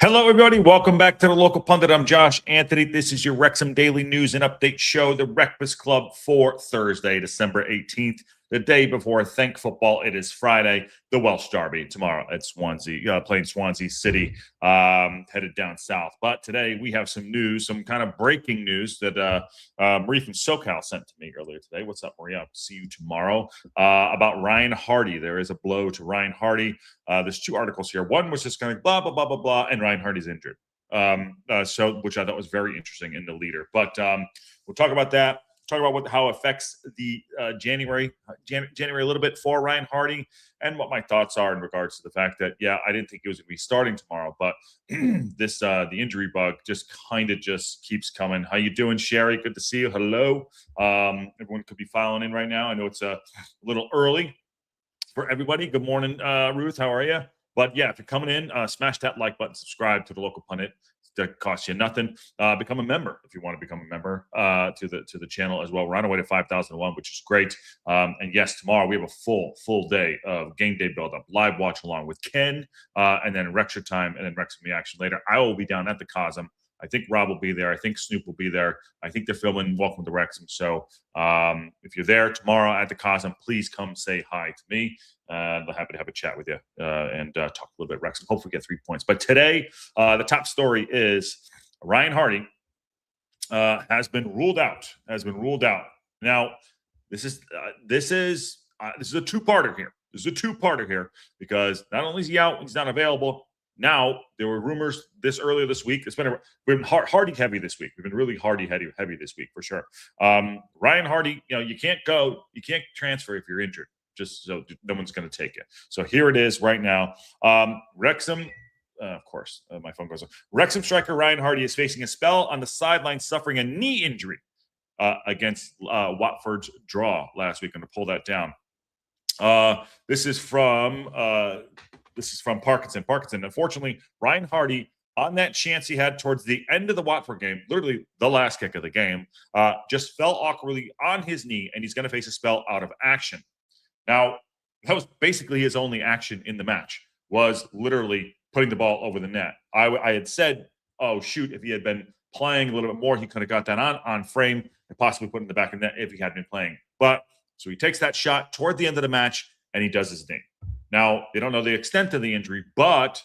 Hello, everybody. Welcome back to the Local Pundit. I'm Josh Anthony. This is your Wrexham Daily News and Update Show, the Breakfast Club for Thursday, December 18th, the day before Thank Football. It is Friday, the Welsh Derby tomorrow at Swansea, playing Swansea City, headed down south. But today we have some news, some kind of breaking news that Marie from SoCal sent to me earlier today. What's up, Marie? I'll see you tomorrow. About Ryan Hardie. There is a blow to Ryan Hardie. There's two articles here. One was just going blah, blah, blah, blah, blah, and Ryan Hardie's injured. Which I thought was very interesting in the leader. But we'll talk about that. Talk about how it affects the January a little bit for Ryan Hardie, and what my thoughts are in regards to the fact that, I didn't think he was going to be starting tomorrow, but the injury bug just kind of just keeps coming. How you doing, Sherry? Good to see you. Hello. Everyone could be filing in right now. I know it's a little early for everybody. Good morning, Ruth. How are you? But if you're coming in, smash that like button, subscribe to the Local Pundit. That costs you nothing. Become a member if you want to become a member to the channel as well. We're on our way to 5,001, which is great. And yes, tomorrow we have a full day of game day build up, live watch along with Ken, and then Wrexham time, and then Wrexham reaction later. I will be down at the Cosm. I think Rob will be there. I think Snoop will be there. I think they're filming Welcome to Wrexham. So if you're there tomorrow at the Cosm, please come say hi to me. I'm happy to have a chat with you and talk a little bit of Wrexham. Hopefully get 3 points. But today, the top story is Ryan Hardie has been ruled out. Now, this is a two-parter here. Because not only is he out, he's not available. Now, there were rumors earlier this week. We've been Hardie heavy this week. We've been really Hardie heavy this week for sure. Ryan Hardie, you can't transfer if you're injured, just so no one's going to take it. So here it is right now. Wrexham, of course, my phone goes off. Wrexham striker Ryan Hardie is facing a spell on the sideline, suffering a knee injury against Watford's draw last week. I'm going to pull that down. This is from Parkinson. Unfortunately, Ryan Hardie, on that chance he had towards the end of the Watford game, literally the last kick of the game, just fell awkwardly on his knee, and he's going to face a spell out of action. Now, that was basically his only action in the match, was literally putting the ball over the net. I had said, oh, shoot, if he had been playing a little bit more, he could have got that on frame and possibly put it in the back of the net if he had been playing. But so he takes that shot toward the end of the match, and he does his thing. Now, they don't know the extent of the injury, but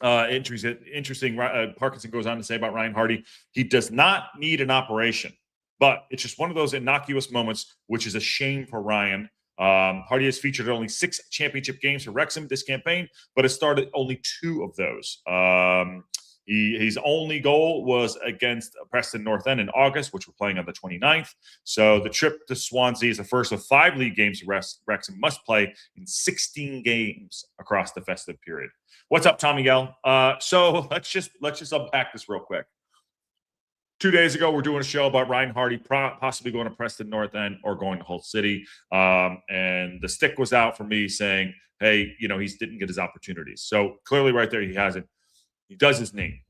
interesting. Parkinson goes on to say about Ryan Hardie, he does not need an operation, but it's just one of those innocuous moments, which is a shame for Ryan. Hardie has featured only 6 championship games for Wrexham this campaign, but has started only 2 of those. His only goal was against Preston North End in August, which we're playing on the 29th. So the trip to Swansea is the first of 5 league games Wrexham must play in 16 games across the festive period. What's up, Tommy Yell? So let's just unpack this real quick. 2 days ago, we're doing a show about Ryan Hardie possibly going to Preston North End or going to Hull City. And the stick was out for me saying, hey, he didn't get his opportunities. So clearly right there, he hasn't. He does his knee.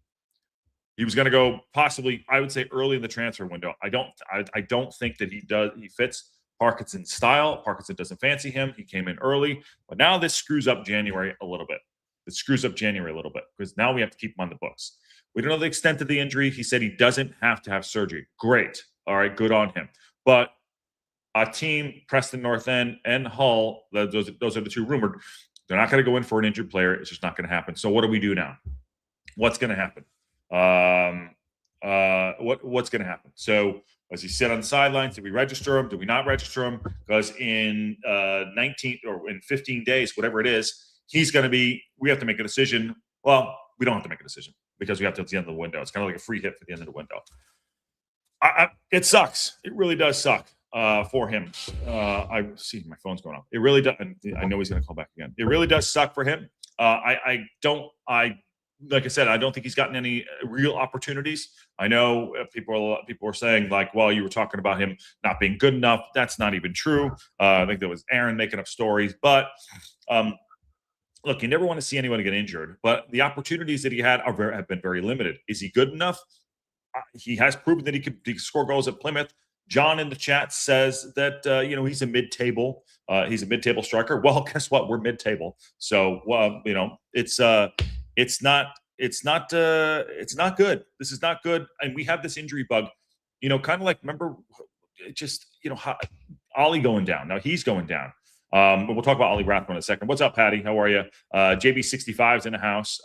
He was going to go possibly, I would say, early in the transfer window. I don't think that he fits Parkinson's style. Parkinson doesn't fancy him. He came in early. But now this screws up January a little bit. Because now we have to keep him on the books. We don't know the extent of the injury. He said he doesn't have to have surgery. Great. All right, good on him. But a team, Preston North End and Hull, those are the 2 rumored. They're not going to go in for an injured player. It's just not going to happen. So what do we do now? What's going to happen? What's going to happen? So as he said on the sidelines, did we register him? Did we not register him? Because in 19 or in 15 days, whatever it is, he's going to be. We have to make a decision. Well, we don't have to make a decision because we have to at the end of the window. It's kind of like a free hit for the end of the window. It sucks. It really does suck for him. I see my phone's going off. It really does. I know he's going to call back again. It really does suck for him. Like I said, I don't think he's gotten any real opportunities. I know people are saying like, well, you were talking about him not being good enough. That's not even true. I think that was Aaron making up stories. But look, you never want to see anyone get injured. But the opportunities that he had have been very limited. Is he good enough? He has proven that he could score goals at Plymouth. John in the chat says that he's a mid-table. He's a mid-table striker. Well, guess what? We're mid-table, so it's not good. This is not good, and we have this injury bug. Kind of like remember, Ollie going down. Now he's going down. But we'll talk about Ollie Rathbone in a second. What's up, Patty? How are you? JB65's in the house.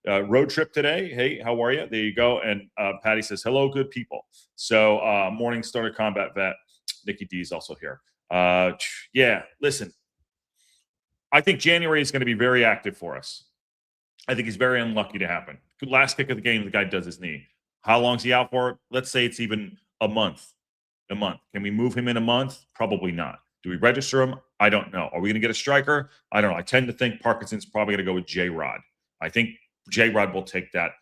Road trip today. Hey, how are you? There you go. And Patty says, hello, good people. So morning starter combat vet. Nikki D is also here. Yeah, listen. I think January is going to be very active for us. I think he's very unlucky to happen. Last kick of the game, the guy does his knee. How long is he out for? Let's say it's even a month. Can we move him in a month? Probably not. Do we register him? I don't know. Are we going to get a striker? I don't know. I tend to think Parkinson's probably going to go with J-Rod. I think J-Rod will take that,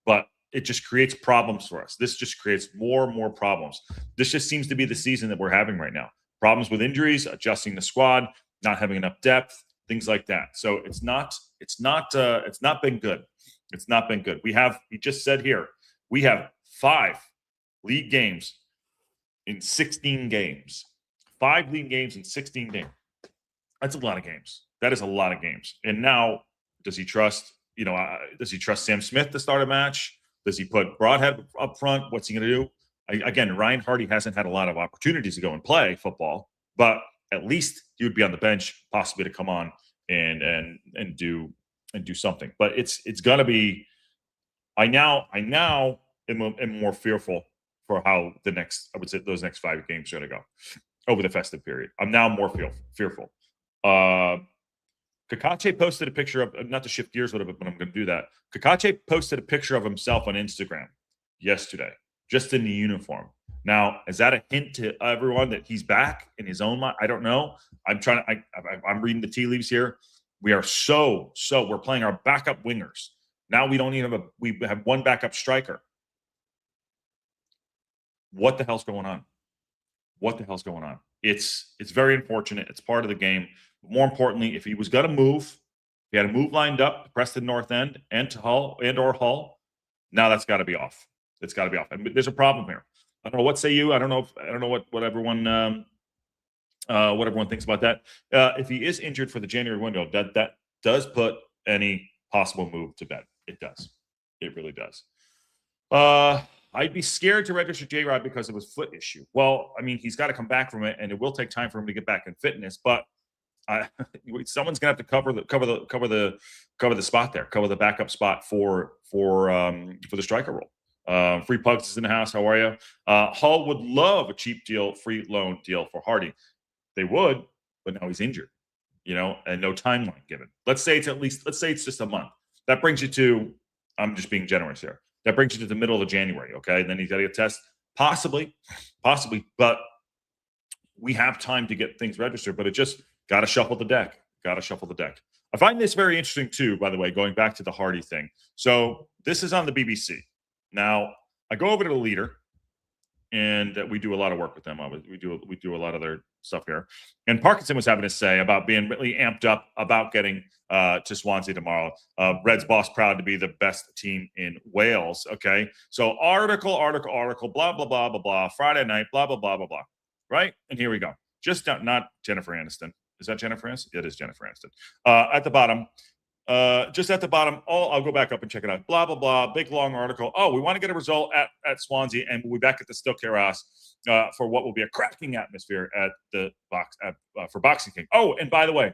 but it just creates problems for us. This just creates more and more problems. This just seems to be the season that we're having right now. Problems with injuries, adjusting the squad, not having enough depth, things like that. So it's not been good. It's not been good. He just said here, we have 5 league games in 16 games. 5 league games in 16 games. That's a lot of games. That is a lot of games. And now, does he trust Sam Smith to start a match? Does he put Broadhead up front? What's he going to do? Again, Ryan Hardie hasn't had a lot of opportunities to go and play football, but at least he would be on the bench, possibly to come on and do something. But it's going to be. I now am more fearful for how those next 5 games are going to go over the festive period. I'm now more fearful. Kakache posted a picture of, not to shift gears a little bit, but I'm going to do that. Kakache posted a picture of himself on Instagram yesterday, just in the uniform. Now, is that a hint to everyone that he's back in his own mind? I don't know. I'm reading the tea leaves here. We are we're playing our backup wingers. Now we don't even we have one backup striker. What the hell's going on? It's very unfortunate. It's part of the game. But more importantly, if he was going to move, he had a move lined up to Preston North End and to Hull or Hull. Now that's got to be off. It's got to be off. And there's a problem here. I don't know. What say you? I don't know what everyone thinks about that. If he is injured for the January window, that does put any possible move to bed. It does. It really does. I'd be scared to register J-Rod because of his foot issue. Well, I mean, he's got to come back from it, and it will take time for him to get back in fitness. But someone's gonna have to cover the spot there, cover the backup spot for the striker role. Free Pugs is in the house. How are you? Hull would love a cheap deal, free loan deal for Hardie. They would, but now he's injured, and no timeline given. Let's say it's just a month. That brings you to, I'm just being generous here. That brings you to the middle of January, okay? And then he's got to get tested. Possibly, but we have time to get things registered, but it just got to shuffle the deck. I find this very interesting too, by the way, going back to the Hardie thing. So this is on the BBC. Now, I go over to the Leader, and we do a lot of work with them. We do a lot of their stuff here. And Parkinson was having to say about being really amped up about getting to Swansea tomorrow. Reds boss proud to be the best team in Wales. Okay, so article, blah blah blah blah blah. Friday night, blah blah blah blah blah. Right, and here we go. Just not Jennifer Aniston. Is that Jennifer Aniston? It is Jennifer Aniston. At the bottom. Just at the bottom, I'll go back up and check it out. Blah, blah, blah. Big, long article. Oh, we want to get a result at Swansea, and we'll be back at the Still House for what will be a cracking atmosphere at the for Boxing King. Oh, and by the way,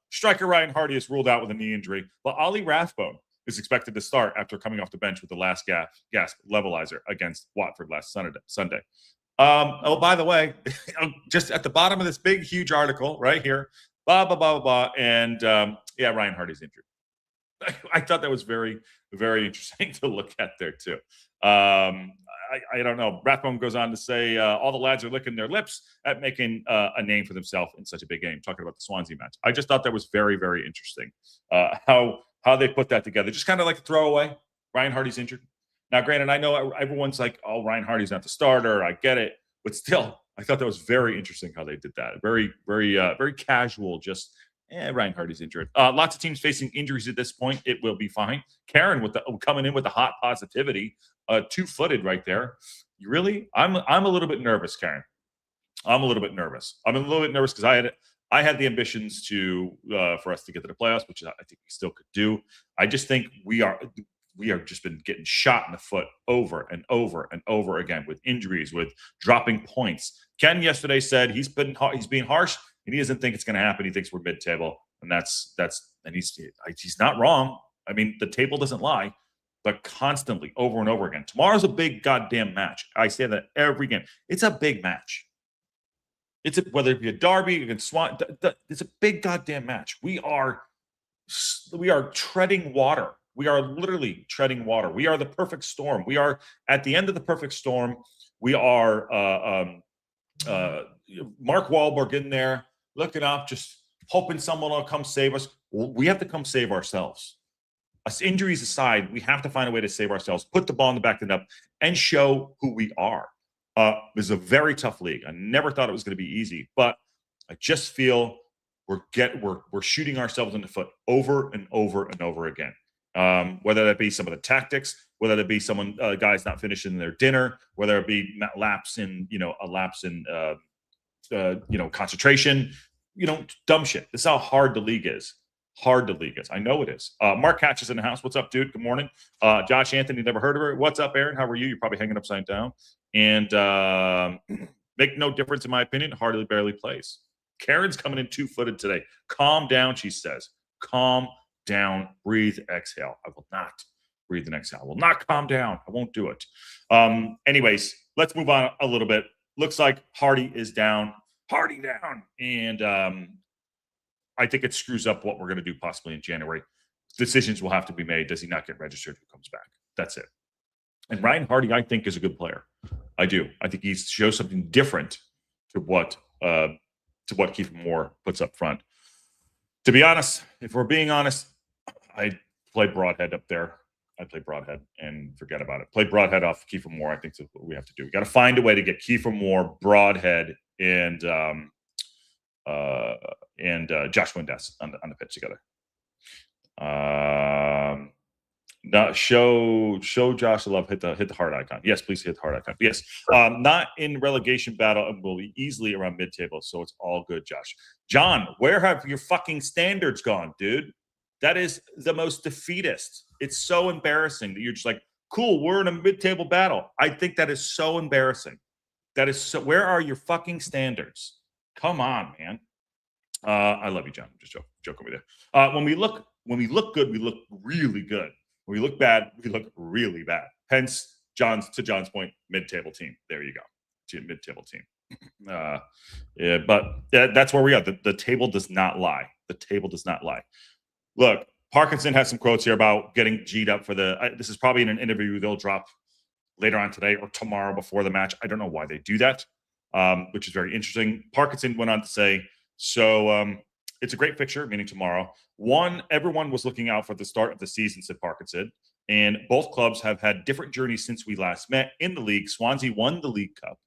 striker Ryan Hardie is ruled out with a knee injury, but Ollie Rathbone is expected to start after coming off the bench with the last gasp levelizer against Watford last Sunday. By the way, just at the bottom of this big, huge article right here, blah, blah, blah, blah, blah. And Ryan Hardie's injured. I thought that was very, very interesting to look at there too. I don't know. Rathbone goes on to say all the lads are licking their lips at making a name for themselves in such a big game, talking about the Swansea match. I just thought that was very, very interesting how they put that together. Just kind of like a throwaway. Ryan Hardie's injured. Now, granted, I know everyone's like, oh, Ryan Hardie's not the starter. I get it. But still, I thought that was very interesting how they did that. Very, very, very casual. Just, Ryan Hardie's injured. Lots of teams facing injuries at this point. It will be fine. Karen coming in with the hot positivity, 2-footed right there. Really? I'm a little bit nervous, Karen. I'm a little bit nervous. I'm a little bit nervous because I had the ambitions to for us to get to the playoffs, which I think we still could do. I just think we are just been getting shot in the foot over and over and over again with injuries, with dropping points. Ken yesterday said he's being harsh and he doesn't think it's going to happen. He thinks we're mid-table, and he's not wrong. I mean, the table doesn't lie, but constantly over and over again. Tomorrow's a big goddamn match. I say that every game. It's a big match. Whether it be a derby against Swan, it's a big goddamn match. We are treading water. We are literally treading water. We are the perfect storm. We are at the end of the perfect storm. We are Mark Wahlberg in there looking up, just hoping someone will come save us. We have to come save ourselves. Us injuries aside, we have to find a way to save ourselves, put the ball in the back of the net, and show who we are. This is a very tough league. I never thought it was going to be easy, but I just feel we're shooting ourselves in the foot over and over and over again. Whether that be some of the tactics, whether that be guys not finishing their dinner, whether it be a lapse in concentration, dumb shit. This is how hard the league is. I know it is. Mark Hatch is in the house. What's up, dude? Good morning. Josh Anthony, never heard of her. What's up, Aaron? How are you? You're probably hanging upside down. And make no difference in my opinion. Hardly barely plays. Karen's coming in 2-footed today. Calm down, she says. Calm down. Breathe. Exhale. I will not breathe and exhale. I will not calm down. I won't do it. Anyways, let's move on a little bit. Looks like Hardie is down. Hardie down. And I think it screws up what we're going to do possibly in January. Decisions will have to be made. Does he not get registered? Who comes back? That's it. And Ryan Hardie, I think, is a good player. I do. I think he shows something different to what Kiefer Moore puts up front. To be honest, if we're being honest, I play Broadhead up there. I play Broadhead and forget about it. Play Broadhead off Kiefer Moore. I think that's what we have to do. We got to find a way to get Kiefer Moore, Broadhead, and Josh Windass on the pitch together. Show Josh the love. Hit the heart icon. Yes, please hit the heart icon. Yes. Not in relegation battle and will be easily around mid-table, so it's all good, Josh. John, where have your fucking standards gone, dude? That is the most defeatist. It's so embarrassing that you're just like, cool, we're in a mid-table battle. I think that is so embarrassing. That is so. Where are your fucking standards? Come on, man. I love you, John. I'm just joking with you. When we look good, we look really good. When we look bad, we look really bad. Hence, John's point, mid-table team. There you go, mid-table team. Yeah, but that's where we are. The table does not lie. The table does not lie. Look, Parkinson has some quotes here about getting G'd up for this is probably in an interview they'll drop later on today or tomorrow before the match. I don't know why they do that, which is very interesting. Parkinson went on to say, it's a great fixture, meaning tomorrow. Everyone was looking out for the start of the season, said Parkinson, and both clubs have had different journeys since we last met in the league. Swansea won the League Cup.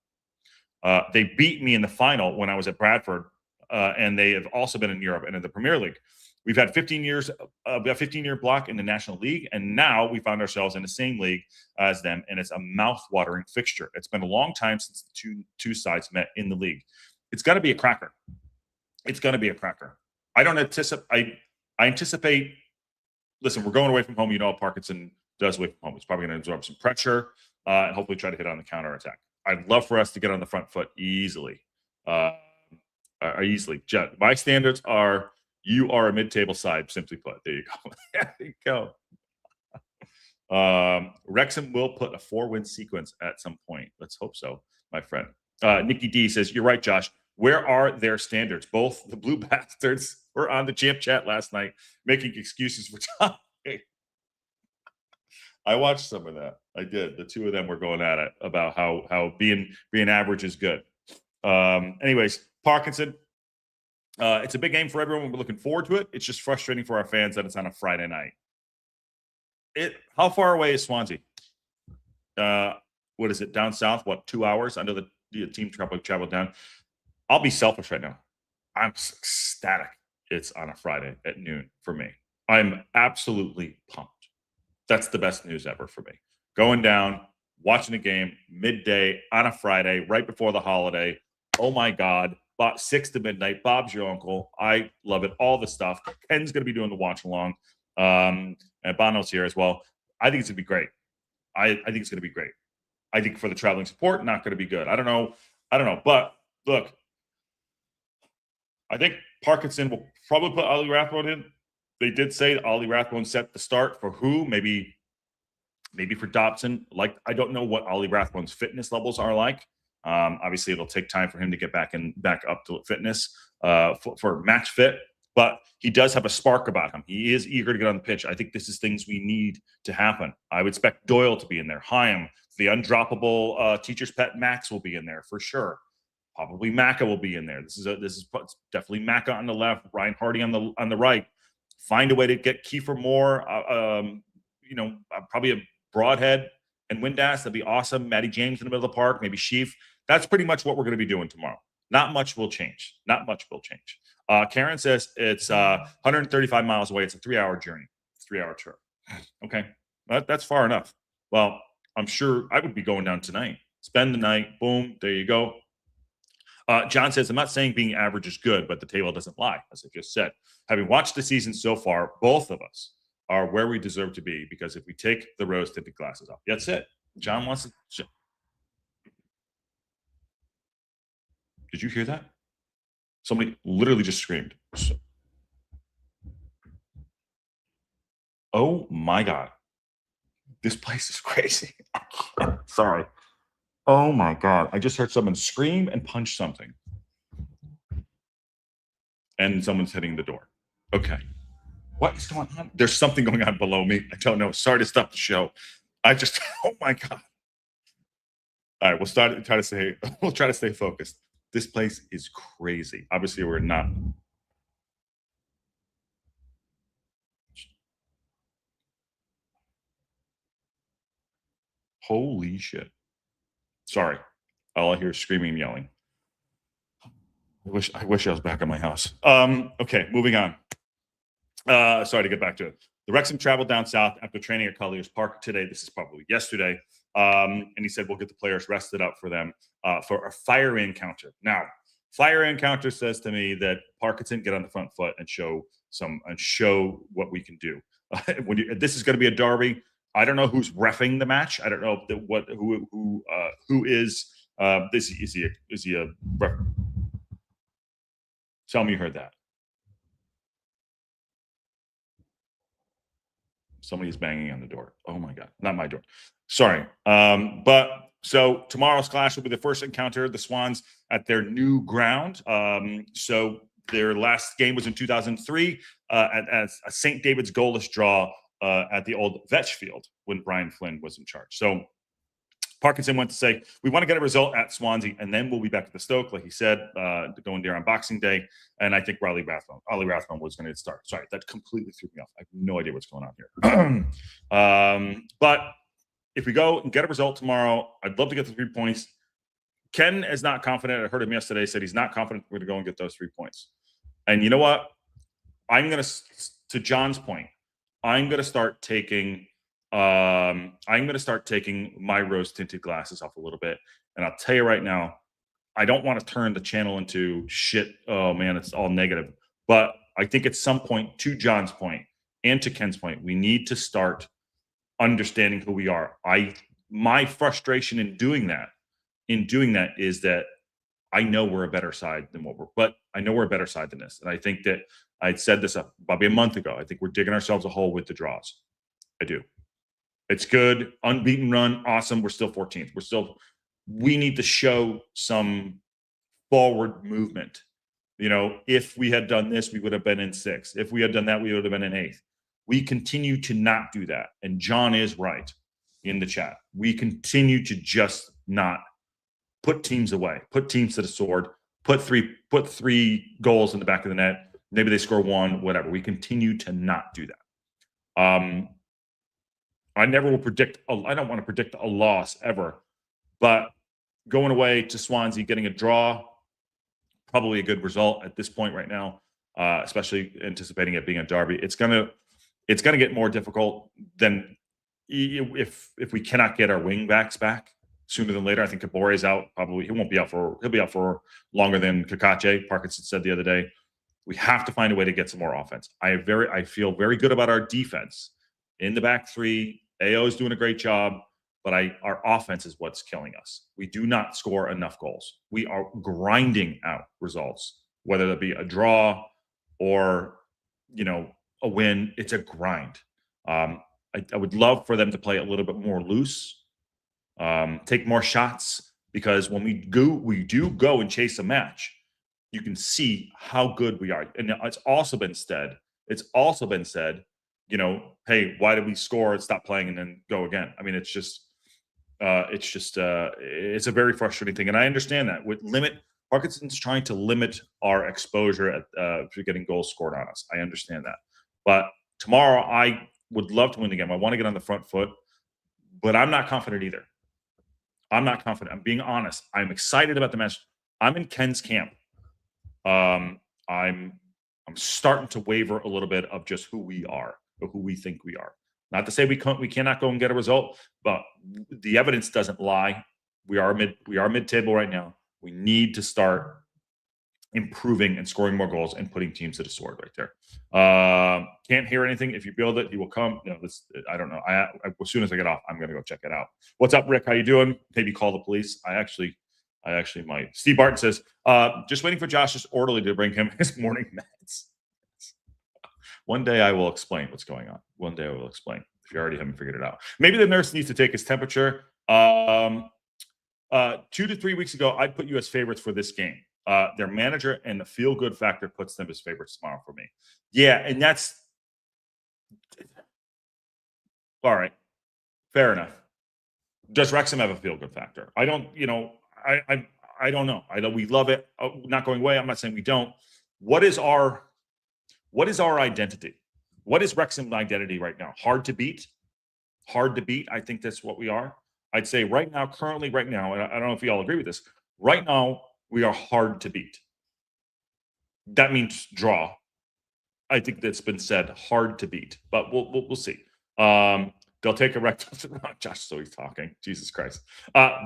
They beat me in the final when I was at Bradford, and they have also been in Europe and in the Premier League. We've had 15 years, a 15-year block in the National League, and now we found ourselves in the same league as them, and it's a mouth-watering fixture. It's been a long time since the two sides met in the league. It's got to be a cracker. It's going to be a cracker. I don't anticipate. I anticipate. Listen, we're going away from home. You know, Parkinson does away from home. He's probably going to absorb some pressure and hopefully try to hit on the counter attack. I'd love for us to get on the front foot easily. My standards are. You are a mid-table side, simply put. There you go. There you go. Wrexham will put a 4-win sequence at some point. Let's hope so, my friend. Nikki D says, you're right, Josh. Where are their standards? Both the Blue Bastards were on the Champ Chat last night making excuses for Tom. I watched some of that. I did. The two of them were going at it about how being average is good. Anyways, Parkinson. It's a big game for everyone. We're looking forward to it. It's just frustrating for our fans that it's on a Friday night. How far away is Swansea? What is it? Down south? What, 2 hours? I know the team traveled down. I'll be selfish right now. I'm ecstatic. It's on a Friday at noon for me. I'm absolutely pumped. That's the best news ever for me. Going down, watching a game midday on a Friday, right before the holiday. Oh my God. 6 to midnight. Bob's your uncle. I love it. All the stuff. Ken's going to be doing the watch along. And Bono's here as well. I think it's going to be great. I think it's going to be great. I think for the traveling support, not going to be good. I don't know. But look, I think Parkinson will probably put Ollie Rathbone in. They did say that Ollie Rathbone set the start for who? Maybe for Dobson. Like, I don't know what Ollie Rathbone's fitness levels are like. Obviously, it'll take time for him to get back up to fitness for match fit. But he does have a spark about him. He is eager to get on the pitch. I think this is things we need to happen. I would expect Doyle to be in there. Hyam, the undroppable teacher's pet Max will be in there for sure. Probably Maka will be in there. This is definitely Maka on the left, Ryan Hardie on the right. Find a way to get Kiefer Moore, probably a Broadhead and Windass. That'd be awesome. Matty James in the middle of the park, maybe Sheaf. That's pretty much what we're going to be doing tomorrow. Not much will change. Karen says it's 135 miles away. It's a 3-hour journey. It's a 3-hour trip. Okay. That's far enough. Well, I'm sure I would be going down tonight. Spend the night. Boom. There you go. John says, I'm not saying being average is good, but the table doesn't lie, as I just said. Having watched the season so far, both of us are where we deserve to be, because if we take the rose-tinted glasses off, that's it. John wants to... Did you hear that? Somebody literally just screamed. Oh my God. This place is crazy. Sorry. Oh my God. I just heard someone scream and punch something. And someone's hitting the door. Okay. What is going on? There's something going on below me. I don't know. Sorry to stop the show. Oh my God. All right. We'll try to stay focused. This place is crazy. Obviously, we're not. Holy shit. Sorry. All I hear is screaming and yelling. I wish I was back at my house. Okay, moving on. Sorry to get back to it. The Wrexham traveled down south after training at Colliers Park today. This is probably yesterday. And he said, we'll get the players rested up for them for a fiery encounter. Now, fiery encounter says to me that Parkinson get on the front foot and show what we can do. This is going to be a derby. I don't know who's reffing the match. I don't know who is this. Is he a ref? Tell me you heard that. Somebody's banging on the door. Oh my God, not my door. Sorry. But so tomorrow's clash will be the first encounter, the Swans at their new ground. So their last game was in 2003 at a St. David's goalless draw at the old Vetch Field when Brian Flynn was in charge. So Parkinson went to say, we want to get a result at Swansea, and then we'll be back at the Stoke, like he said, going there on Boxing Day. And I think Ollie Rathbone was going to start. Sorry, that completely threw me off. I have no idea what's going on here. But if we go and get a result tomorrow, I'd love to get the 3 points. Ken is not confident. I heard him yesterday, said he's not confident we're going to go and get those 3 points. And you know what? To John's point, I'm going to start taking my rose-tinted glasses off a little bit. And I'll tell you right now, I don't want to turn the channel into shit. Oh man, it's all negative. But I think at some point, to John's point and to Ken's point, we need to start understanding who we are. My frustration in doing that is that I know we're a better side than I know we're a better side than this. And I think that I'd said this probably a month ago. I think we're digging ourselves a hole with the draws. I do. It's good. Unbeaten run. Awesome. We're still 14th. We need to show some forward movement. You know, if we had done this, we would have been in 6th. If we had done that, we would have been in 8th. We continue to not do that. And John is right in the chat. We continue to just not put teams away, put teams to the sword, put three goals in the back of the net. Maybe they score 1, whatever. We continue to not do that. I never will predict. I don't want to predict a loss ever, but going away to Swansea, getting a draw, probably a good result at this point right now. Especially anticipating it being a derby. It's gonna get more difficult than if we cannot get our wing backs back sooner than later, I think Kabore is out. Probably he'll be out for longer than Kakache. Parkinson said the other day. We have to find a way to get some more offense. I feel very good about our defense in the back three. AO is doing a great job, but our offense is what's killing us. We do not score enough goals. We are grinding out results, whether that be a draw or a win. It's a grind. I would love for them to play a little bit more loose, take more shots, because when we do go and chase a match, you can see how good we are. And it's also been said, hey, why did we score, stop playing, and then go again? I mean, it's a very frustrating thing. And I understand that Parkinson's trying to limit our exposure to getting goals scored on us. I understand that. But tomorrow, I would love to win the game. I want to get on the front foot, but I'm not confident either. I'm not confident. I'm being honest. I'm excited about the match. I'm in Ken's camp. I'm starting to waver a little bit of just who we are or who we think we are. Not to say we cannot go and get a result, but the evidence doesn't lie. We are mid-table right now. We need to start improving and scoring more goals and putting teams to the sword right there. Can't hear anything. If you build it, he will come. I don't know. As soon as I get off, I'm going to go check it out. What's up, Rick? How you doing? Maybe call the police. I actually might. Steve Barton says, just waiting for Josh's orderly to bring him his morning meds. One day I will explain what's going on. One day I will explain if you already haven't figured it out. Maybe the nurse needs to take his temperature. 2 to 3 weeks ago, I put you as favorites for this game. Their manager and the feel-good factor puts them as favorites tomorrow for me. Yeah, and that's all right. Fair enough. Does Wrexham have a feel-good factor? I don't. I don't know. I know we love it. Not going away. I'm not saying we don't. What is our identity? What is Wrexham's identity right now? Hard to beat. Hard to beat. I think that's what we are. I'd say currently right now, and I don't know if you all agree with this. Right now, we are hard to beat. That means draw. I think that's been said, hard to beat, but we'll see. They'll take a rectal. Josh, so he's talking. Jesus Christ.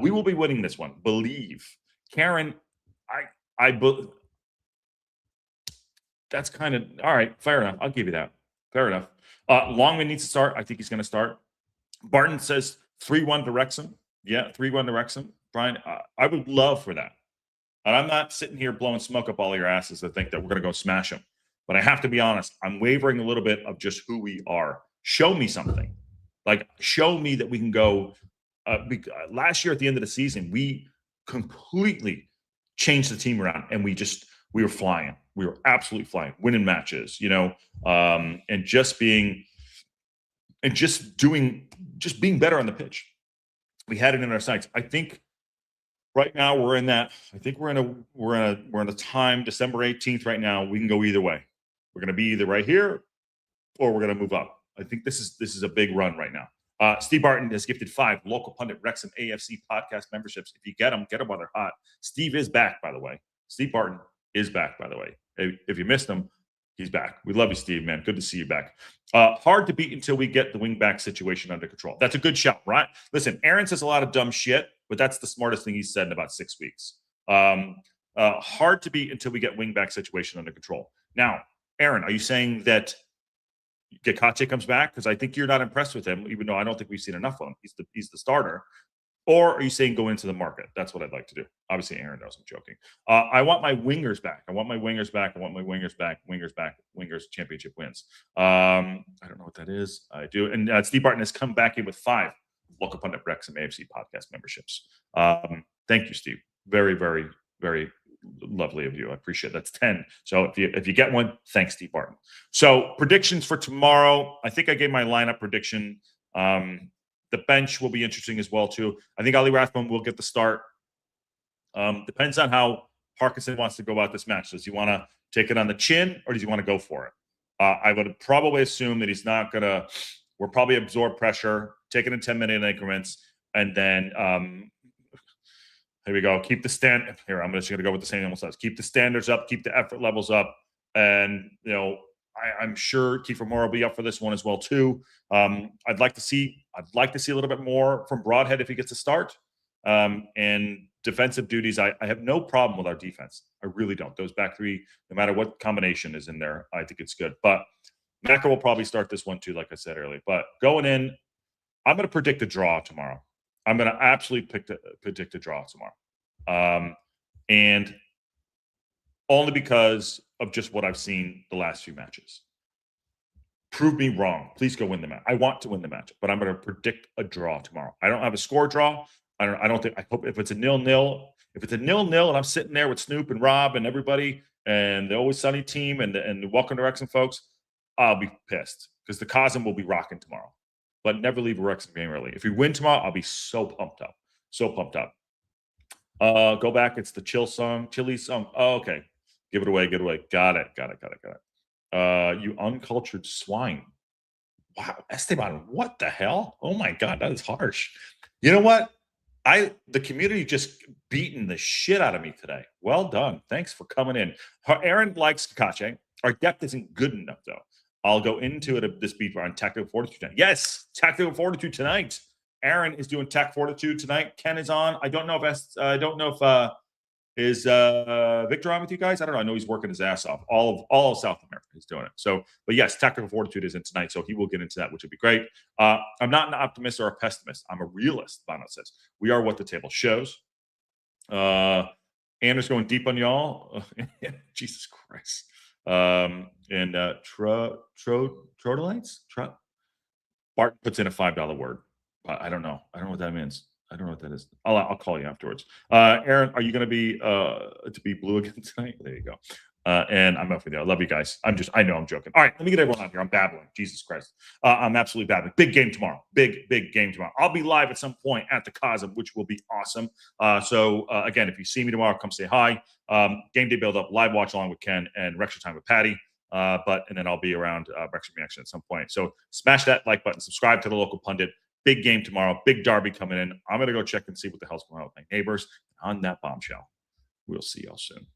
We will be winning this one. Believe. Karen, that's kind of all right. Fair enough. I'll give you that. Fair enough. Longman needs to start. I think he's going to start. Barton says 3-1 to Wrexham. Yeah, 3-1 to Wrexham. Brian, I would love for that. And I'm not sitting here blowing smoke up all your asses to think that we're going to go smash them. But I have to be honest. I'm wavering a little bit of just who we are. Show me something. Like, show me that we can go. Last year at the end of the season, we completely changed the team around, and we were flying. We were absolutely flying, winning matches, and just being better on the pitch. We had it in our sights. I think right now we're in that. I think we're in a time, December 18th right now. We can go either way. We're going to be either right here or we're going to move up. I think this is a big run right now. Steve Barton has gifted 5 local pundit Wrexham AFC podcast memberships. If you get them while they're hot. Steve is back, by the way. Steve Barton is back, by the way. If you missed him, he's back. We love you, Steve, man. Good to see you back. Hard to beat until we get the wing back situation under control. That's a good shout, right? Listen, Aaron says a lot of dumb shit, but that's the smartest thing he's said in about 6 weeks. Hard to beat until we get wing back situation under control. Now, Aaron, are you saying that Gakache comes back? Because I think you're not impressed with him, even though I don't think we've seen enough of him. He's the starter. Or are you saying go into the market? That's what I'd like to do. Obviously, Aaron knows I'm joking. I want my wingers back. Wingers championship wins. I don't know what that is. I do. And Steve Barton has come back in with 5 local pundit Wrexham AFC podcast memberships. Thank you, Steve. Very, very, very lovely of you. I appreciate it. That's 10. So if you get one, thanks, Steve Barton. So predictions for tomorrow. I think I gave my lineup prediction. The bench will be interesting as well, too. I think Ali Rathbone will get the start. Depends on how Parkinson wants to go about this match. Does he want to take it on the chin, or does he want to go for it? I would probably assume that he's not going to – we'll probably absorb pressure, take it in 10-minute increments, and then here we go. Keep the stand – here, I'm just going to go with the same almost says. Keep the standards up, keep the effort levels up, and, I'm sure Kiefer Moore will be up for this one as well too. I'd like to see a little bit more from Broadhead if he gets a start. And defensive duties, I have no problem with our defense. I really don't. Those back three, no matter what combination is in there, I think it's good. But Macker will probably start this one too, like I said earlier. But going in, I'm going to predict a draw tomorrow. I'm going to absolutely predict a draw tomorrow. And only because of just what I've seen the last few matches. Prove me wrong. Please go win the match. I want to win the match, but I'm going to predict a draw tomorrow. I don't have a score draw. I hope if it's a 0-0, if it's a 0-0 and I'm sitting there with Snoop and Rob and everybody and the Always Sunny team and the Welcome to Wrexham folks, I'll be pissed because the Cosm will be rocking tomorrow. But never leave a Wrexham game early. If we win tomorrow, I'll be so pumped up. So pumped up. Go back. It's the Chili song. Oh, okay. Give it away. Got it. You uncultured swine. Wow, Esteban, what the hell? Oh my God, that is harsh. You know what? The community just beating the shit out of me today. Well done. Thanks for coming in. Aaron likes Kakache. Our depth isn't good enough, though. I'll go into it this beat on Tactical Fortitude tonight. Yes, Tactical Fortitude tonight. Aaron is doing Tech Fortitude tonight. Ken is on. I don't know if is Victor on with you guys? I don't know. I know he's working his ass off. All of South America is doing it. So, but yes, Tactical Fortitude is in tonight, so he will get into that, which would be great. I'm not an optimist or a pessimist. I'm a realist, Bono says. We are what the table shows. Anders going deep on y'all. Jesus Christ. And Trodelites? Bart puts in a $5 word. I don't know. I don't know what that means. I don't know what that is. I'll call you afterwards. Aaron, are you going to be blue again tonight? There you go. And I'm up with you. I love you guys. I know I'm joking. All right, let me get everyone on here. I'm babbling. Jesus Christ. I'm absolutely babbling. Big game tomorrow. Big game tomorrow. I'll be live at some point at the Cosm, which will be awesome. So again, if you see me tomorrow, come say hi. Game day build up, live watch along with Ken and Wrexham time with Patty. And then I'll be around Wrexham Reaction at some point. So smash that like button, subscribe to the local pundit. Big game tomorrow. Big derby coming in. I'm going to go check and see what the hell's going on with my neighbors. On that bombshell, we'll see y'all soon.